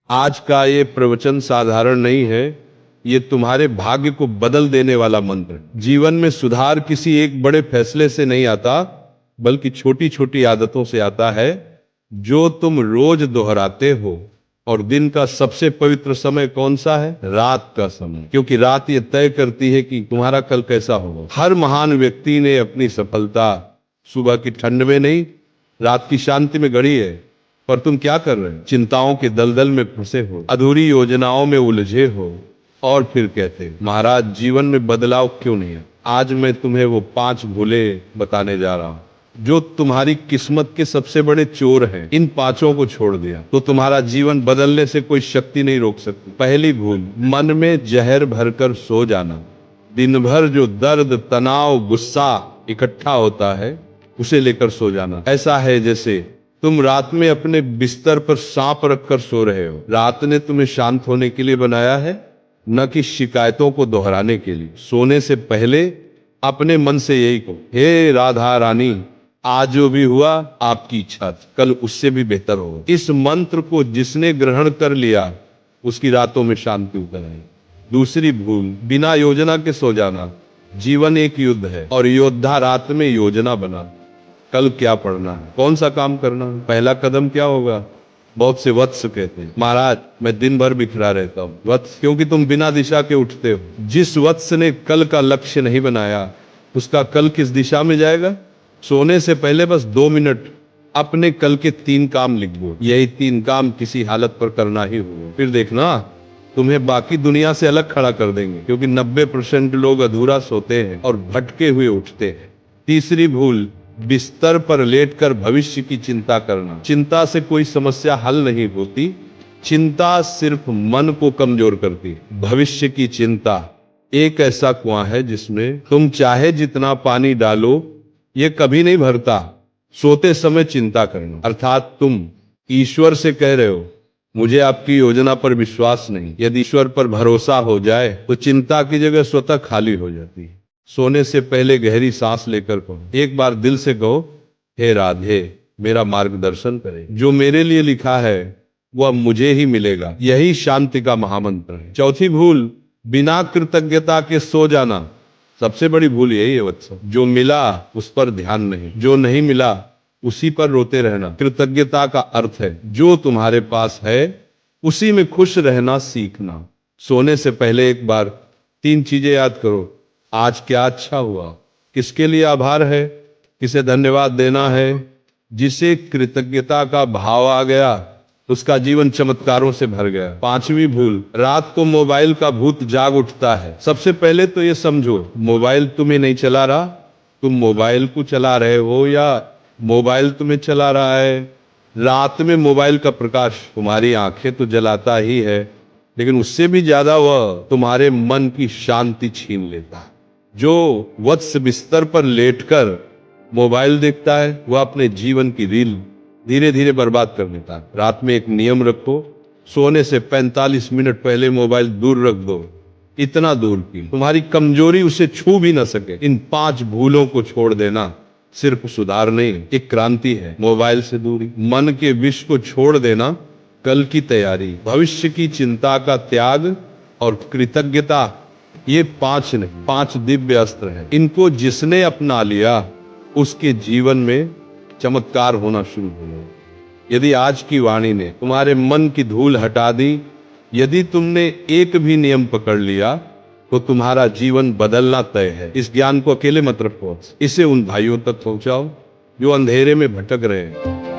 आज का ये प्रवचन साधारण नहीं है, ये तुम्हारे भाग्य को बदल देने वाला मंत्र है। जीवन में सुधार किसी एक बड़े फैसले से नहीं आता, बल्कि छोटी छोटी आदतों से आता है जो तुम रोज दोहराते हो। और दिन का सबसे पवित्र समय कौन सा है? रात का समय, क्योंकि रात ये तय करती है कि तुम्हारा कल कैसा होगा। हर महान व्यक्ति ने अपनी सफलता सुबह की ठंड में नहीं, रात की शांति में गढ़ी है। पर तुम क्या कर रहे हो? चिंताओं के दलदल में फंसे हो, अधूरी योजनाओं में उलझे हो, और फिर कहते हो महाराज जीवन में बदलाव क्यों नहीं है। आज मैं तुम्हें वो 5 भूलें बताने जा रहा हूं जो तुम्हारी किस्मत के सबसे बड़े चोर हैं। इन 5 को छोड़ दिया तो तुम्हारा जीवन बदलने से कोई शक्ति नहीं रोक सकती। पहली भूल, मन में जहर भरकर सो जाना। दिन भर जो दर्द, तनाव, गुस्सा इकट्ठा होता है उसे लेकर सो जाना। ऐसा है जैसे तुम रात में अपने बिस्तर पर सांप रखकर सो रहे हो। रात ने तुम्हें शांत होने के लिए बनाया है, न कि शिकायतों को दोहराने के लिए। सोने से पहले अपने मन से यही कहो, हे राधा रानी, आज जो भी हुआ आपकी इच्छा थी, कल उससे भी बेहतर होगा। इस मंत्र को जिसने ग्रहण कर लिया उसकी रातों में शांति उतर आई। दूसरी भूल, बिना योजना के सो जाना। जीवन एक युद्ध है और योद्धा रात में योजना बना, कल क्या पढ़ना है, कौन सा काम करना है, पहला कदम क्या होगा। बहुत से वत्स कहते हैं महाराज मैं दिन भर बिखरा रहता हूँ। वत्स क्योंकि तुम बिना दिशा के उठते हो। जिस वत्स ने कल का लक्ष्य नहीं बनाया उसका कल किस दिशा में जाएगा। सोने से पहले बस 2 मिनट अपने कल के 3 काम लिख दो। यही 3 काम किसी हालत पर करना ही होगा, फिर देखना तुम्हें बाकी दुनिया से अलग खड़ा कर देंगे। क्योंकि 90% लोग अधूरा सोते हैं और भटके हुए उठते हैं। तीसरी भूल, बिस्तर पर लेटकर भविष्य की चिंता करना। चिंता से कोई समस्या हल नहीं होती, चिंता सिर्फ मन को कमजोर करती है। भविष्य की चिंता एक ऐसा कुआं है जिसमें तुम चाहे जितना पानी डालो ये कभी नहीं भरता। सोते समय चिंता करना, अर्थात तुम ईश्वर से कह रहे हो मुझे आपकी योजना पर विश्वास नहीं। यदि ईश्वर पर भरोसा हो जाए तो चिंता की जगह स्वतः खाली हो जाती है। सोने से पहले गहरी सांस लेकर कहो, एक बार दिल से कहो, हे राधे मेरा मार्गदर्शन करे, जो मेरे लिए लिखा है वह मुझे ही मिलेगा। यही शांति का महामंत्र है। चौथी भूल, बिना कृतज्ञता के सो जाना। सबसे बड़ी भूल यही है वत्सो, जो मिला उस पर ध्यान नहीं, जो नहीं मिला उसी पर रोते रहना। कृतज्ञता का अर्थ है जो तुम्हारे पास है उसी में खुश रहना सीखना। सोने से पहले एक बार 3 चीजें याद करो, आज क्या अच्छा हुआ, किसके लिए आभार है, किसे धन्यवाद देना है। जिसे कृतज्ञता का भाव आ गया उसका जीवन चमत्कारों से भर गया। 5वीं भूल, रात को मोबाइल का भूत जाग उठता है। सबसे पहले तो ये समझो मोबाइल तुम्हें नहीं चला रहा, तुम मोबाइल को चला रहे हो या मोबाइल तुम्हें चला रहा है। रात में मोबाइल का प्रकाश तुम्हारी आंखें तो जलाता ही है, लेकिन उससे भी ज्यादा वह तुम्हारे मन की शांति छीन लेता है। जो वत्स बिस्तर पर लेटकर मोबाइल देखता है वह अपने जीवन की रील धीरे धीरे बर्बाद कर देता है। रात में एक नियम रखो, सोने से 45 मिनट पहले मोबाइल दूर रख दो, इतना दूर कि तुम्हारी कमजोरी उसे छू भी न सके। इन 5 भूलों को छोड़ देना सिर्फ सुधार नहीं, एक क्रांति है। मोबाइल से दूरी, मन के विष को छोड़ देना, कल की तैयारी, भविष्य की चिंता का त्याग और कृतज्ञता, ये 5 नहीं 5 दिव्य अस्त्र हैं। इनको जिसने अपना लिया उसके जीवन में चमत्कार होना शुरू हो गया। यदि आज की वाणी ने तुम्हारे मन की धूल हटा दी, यदि तुमने एक भी नियम पकड़ लिया तो तुम्हारा जीवन बदलना तय है। इस ज्ञान को अकेले मत रखो, इसे उन भाइयों तक पहुंचाओ जो अंधेरे में भटक रहे हैं।